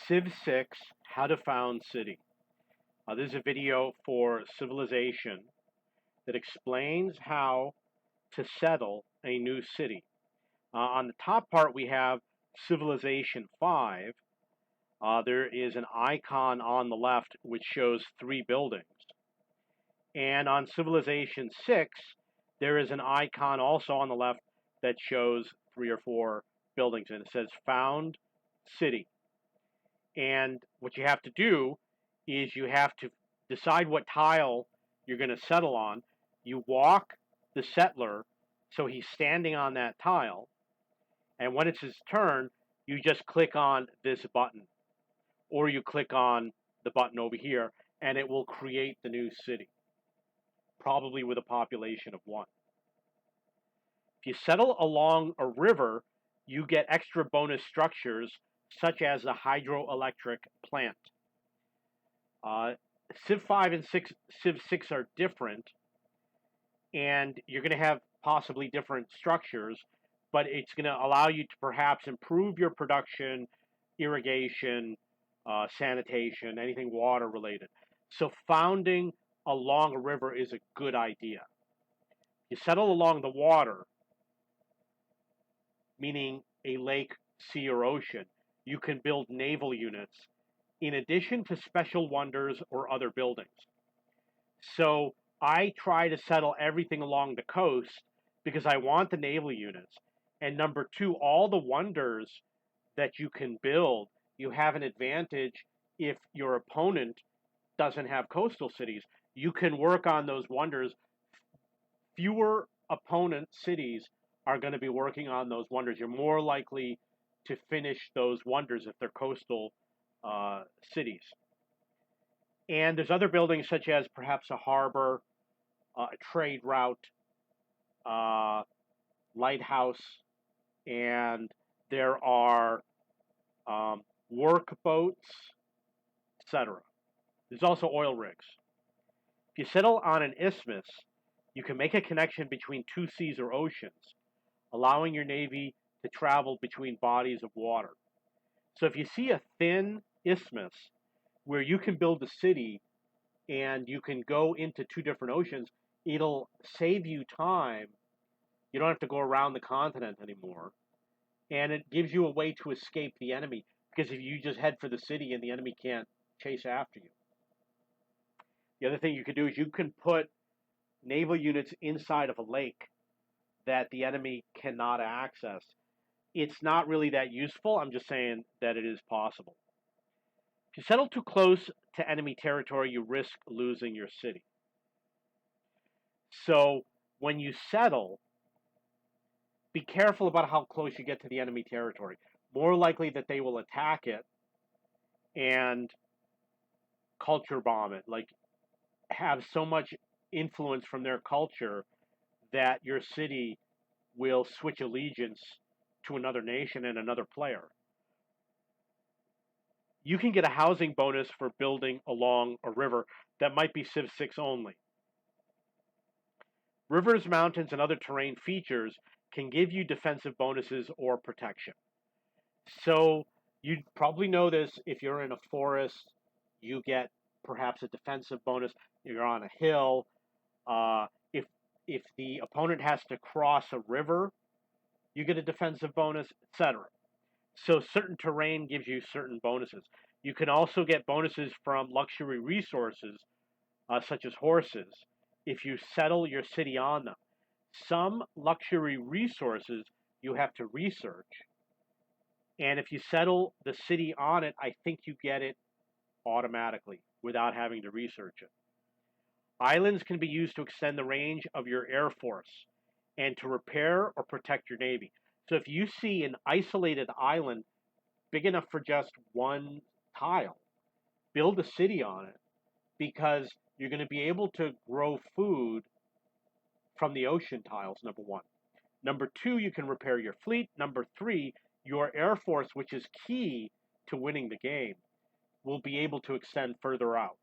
Civ6, How to Found City. This is a video for Civilization that explains how to settle a new city. On the top part, we have Civilization 5. There is an icon on the left which shows 3 buildings. And on Civilization 6, there is an icon also on the left that shows 3 or 4 buildings, and it says Found City. And what you have to do is you have to decide what tile you're going to settle on. You walk the settler so he's standing on that tile, and when it's his turn, you just click on this button, or you click on the button over here, and it will create the new city, probably with a population of 1. If you settle along a river, you get extra bonus structures such as the hydroelectric plant. Civ 5 and Civ 6 are different, and you're going to have possibly different structures, but it's going to allow you to perhaps improve your production, irrigation, sanitation, anything water related. So founding along a river is a good idea. You settle along the water, meaning a lake, sea, or ocean, you can build naval units in addition to special wonders or other buildings. So I try to settle everything along the coast because I want the naval units. And number 2, all the wonders that you can build, you have an advantage if your opponent doesn't have coastal cities. You can work on those wonders. Fewer opponent cities are going to be working on those wonders. You're more likely to finish those wonders if they're coastal cities. And there's other buildings such as perhaps a harbor, a trade route, lighthouse, and there are work boats, etc. There's also oil rigs. If you settle on an isthmus, you can make a connection between 2 seas or oceans, allowing your navy to travel between bodies of water. So if you see a thin isthmus where you can build a city and you can go into 2 different oceans, it'll save you time. You don't have to go around the continent anymore. And it gives you a way to escape the enemy, because if you just head for the city and the enemy can't chase after you. The other thing you could do is you can put naval units inside of a lake that the enemy cannot access. It's not really that useful. I'm just saying that it is possible. If you settle too close to enemy territory, you risk losing your city. So when you settle, be careful about how close you get to the enemy territory. More likely that they will attack it and culture bomb it, like have so much influence from their culture that your city will switch allegiance to another nation and another player. You can get a housing bonus for building along a river that might be Civ 6 only. Rivers, mountains, and other terrain features can give you defensive bonuses or protection. So you probably know this. If you're in a forest, you get perhaps a defensive bonus. You're on a hill. If the opponent has to cross a river, you get a defensive bonus, etc. So certain terrain gives you certain bonuses. You can also get bonuses from luxury resources, such as horses, if you settle your city on them. Some luxury resources you have to research, and if you settle the city on it, I think you get it automatically without having to research it. Islands can be used to extend the range of your air force and to repair or protect your navy. So if you see an isolated island big enough for just 1 tile, build a city on it, because you're going to be able to grow food from the ocean tiles, number 1. Number 2, you can repair your fleet. Number 3, your air force, which is key to winning the game, will be able to extend further out.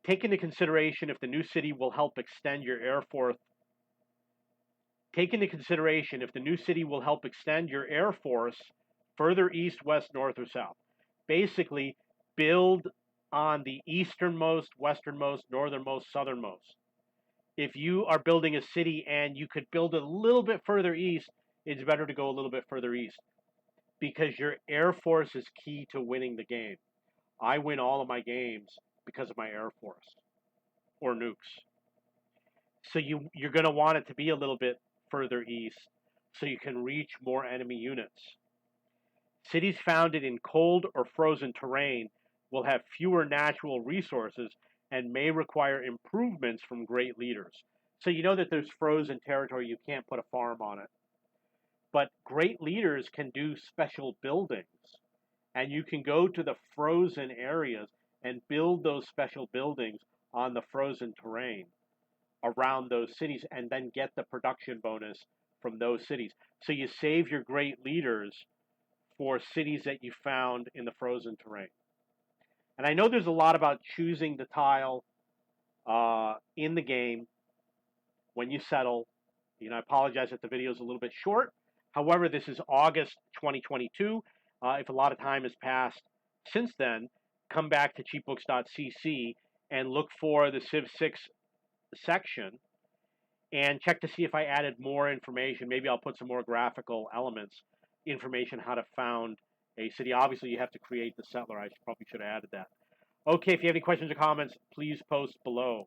Take into consideration if the new city will help extend your air force. Take into consideration if the new city will help extend your air force further east, west, north, or south. Basically, build on the easternmost, westernmost, northernmost, southernmost. If you are building a city and you could build a little bit further east, it's better to go a little bit further east because your air force is key to winning the game. I win all of my games because of my air force or nukes. So you're going to want it to be a little bit further east so you can reach more enemy units. Cities founded in cold or frozen terrain will have fewer natural resources and may require improvements from great leaders. So you know that there's frozen territory, you can't put a farm on it. But great leaders can do special buildings, and you can go to the frozen areas and build those special buildings on the frozen terrain around those cities and then get the production bonus from those cities. So you save your great leaders for cities that you found in the frozen terrain. And I know there's a lot about choosing the tile in the game when you settle. I apologize that the video is a little bit short. However, this is August 2022. If a lot of time has passed since then, come back to cheapbooks.cc and look for the Civ6 section and check to see if I added more information. Maybe I'll put some more graphical elements, information how to found a city. Obviously, you have to create the settler. I probably should have added that. Okay, if you have any questions or comments, please post below.